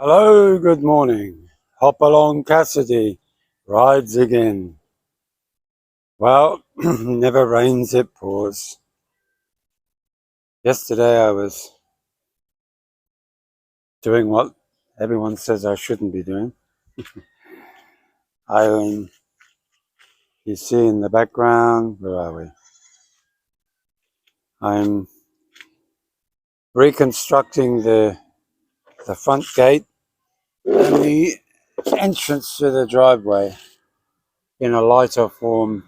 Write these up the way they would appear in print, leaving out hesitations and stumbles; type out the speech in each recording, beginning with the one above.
Hello, good morning. Hopalong Cassidy rides again. Well, never rains, it pours. Yesterday I was doing what everyone says I shouldn't be doing. You see in the background, where are we? I'm reconstructing the front gate and the entrance to the driveway in a lighter form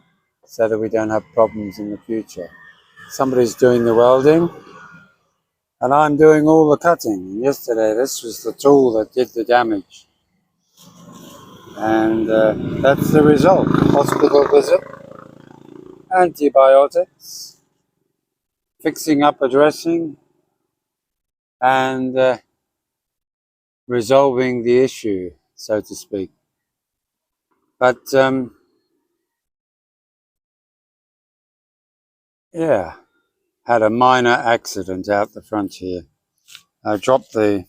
so that we don't have problems in the future. Somebody's doing the welding and I'm doing all the cutting. Yesterday this was the tool that did the damage, and that's the result. Hospital visit, antibiotics, fixing up a dressing, and resolving the issue, so to speak. But yeah, had a minor accident out the front here. I dropped the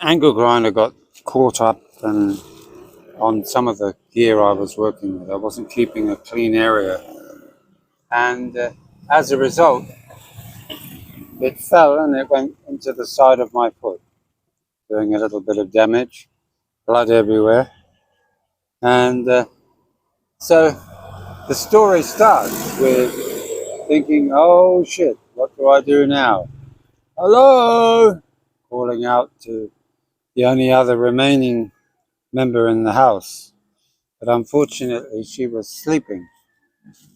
angle grinder, got caught up and on some of the gear I was working with. I wasn't keeping a clean area, and as a result it fell and it went into the side of my foot, doing a little bit of damage, blood everywhere. And so the story starts with thinking, oh shit, what do I do now? Hello! Calling out to the only other remaining member in the house. But unfortunately she was sleeping.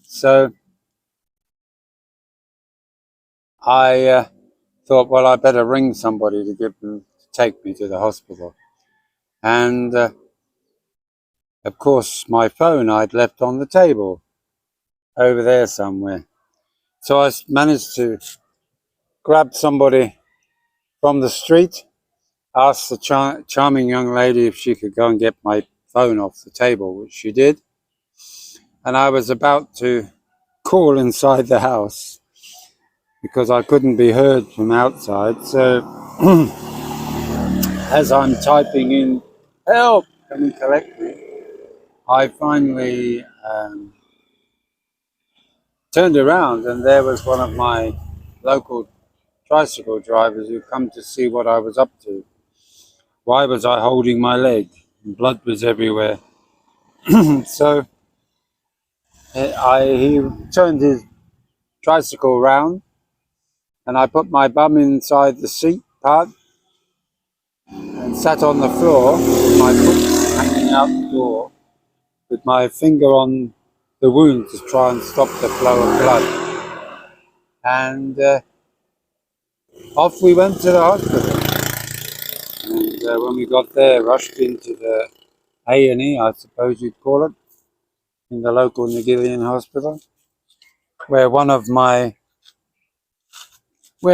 So I thought, well, I better ring somebody to take me to the hospital. And of course, my phone I'd left on the table over there somewhere. So I managed to grab somebody from the street, asked the charming young lady if she could go and get my phone off the table, which she did. And I was about to call inside the house because I couldn't be heard from outside. So as I'm typing in, help, come and collect me, I finally turned around and there was one of my local tricycle drivers who come to see what I was up to. Why was I holding my leg? Blood was everywhere. So he turned his tricycle round and I put my bum inside the seat part and sat on the floor, my foot hanging out the door, with my finger on the wound to try and stop the flow of blood. And off we went to the hospital. And when we got there, rushed into the A&E, I suppose you'd call it, in the local Negillion hospital, where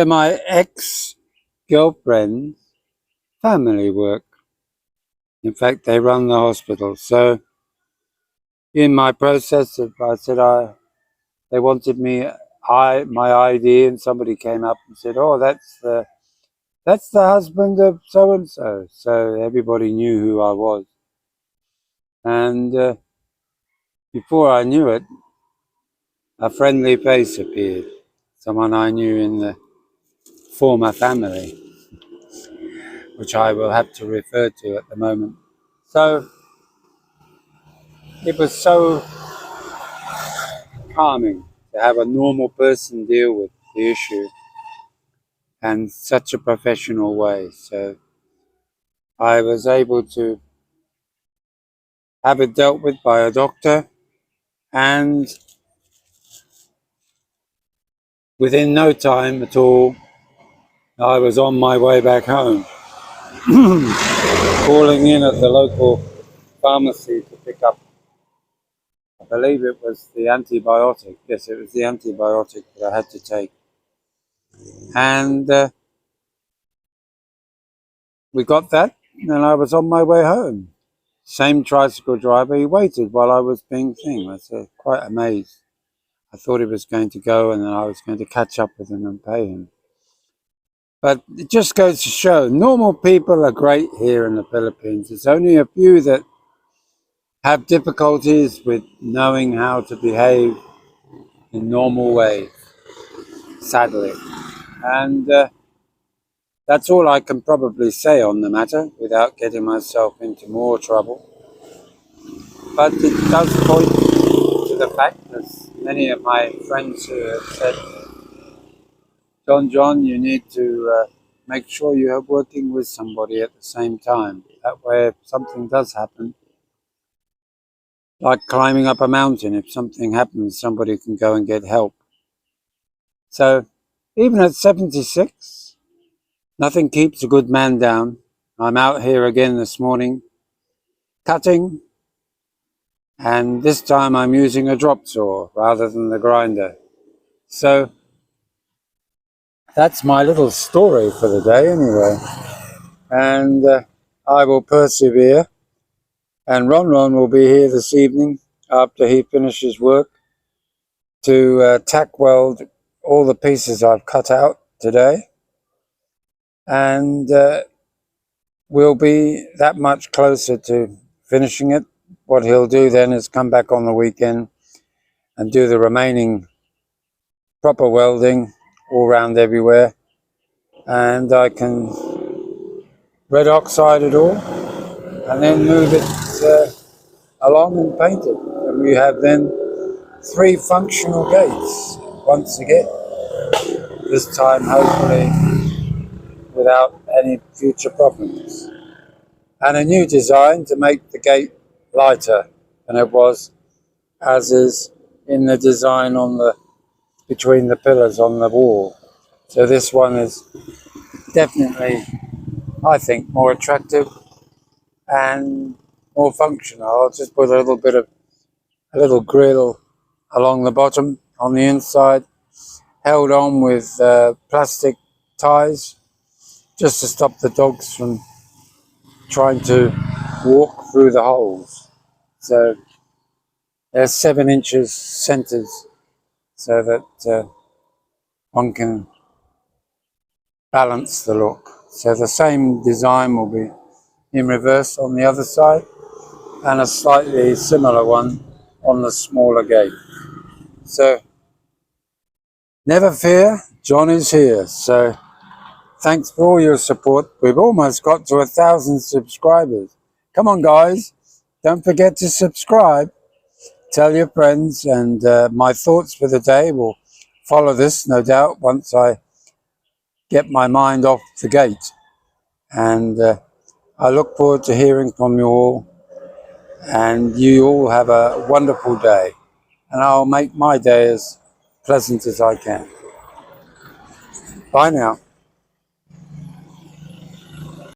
my ex-girlfriend's family work. In fact, they run the hospital. So in my process, I said they wanted my ID, and somebody came up and said, "Oh, that's the husband of so and so." So everybody knew who I was, and before I knew it, a friendly face appeared, someone I knew in the former family, which I will have to refer to at the moment. So it was so calming to have a normal person deal with the issue in such a professional way. So I was able to have it dealt with by a doctor, and within no time at all, I was on my way back home, calling in at the local pharmacy to pick up, I believe it was the antibiotic. Yes, it was the antibiotic that I had to take. And we got that, and I was on my way home. Same tricycle driver, he waited while I was being seen. I was quite amazed. I thought he was going to go and then I was going to catch up with him and pay him. But it just goes to show, normal people are great here in the Philippines. It's only a few that have difficulties with knowing how to behave in normal ways, sadly. And that's all I can probably say on the matter without getting myself into more trouble. But it does point to the fact, as many of my friends who have said, John, you need to make sure you are working with somebody at the same time. That way, if something does happen, like climbing up a mountain, if something happens, somebody can go and get help. So, even at 76, nothing keeps a good man down. I'm out here again this morning, cutting, and this time I'm using a drop saw rather than the grinder. So, that's my little story for the day anyway. And I will persevere. And Ron will be here this evening after he finishes work to tack weld all the pieces I've cut out today. And we'll be that much closer to finishing it. What he'll do then is come back on the weekend and do the remaining proper welding all round everywhere. And I can red oxide it all and then move it along and paint it. And we have then 3 functional gates once again, this time hopefully without any future problems. And a new design to make the gate lighter than it was, as is in the design on the between the pillars on the wall. So this one is definitely, I think, more attractive and more functional. I'll just put a little grill along the bottom on the inside, held on with plastic ties just to stop the dogs from trying to walk through the holes. So they're 7 inches centered so that one can balance the look. So the same design will be in reverse on the other side and a slightly similar one on the smaller gate. So never fear, John is here. So thanks for all your support. We've almost got to 1,000 subscribers. Come on, guys. Don't forget to subscribe. Tell your friends, and my thoughts for the day will follow this, no doubt, once I get my mind off the gate. And I look forward to hearing from you all, and you all have a wonderful day. And I'll make my day as pleasant as I can. Bye now.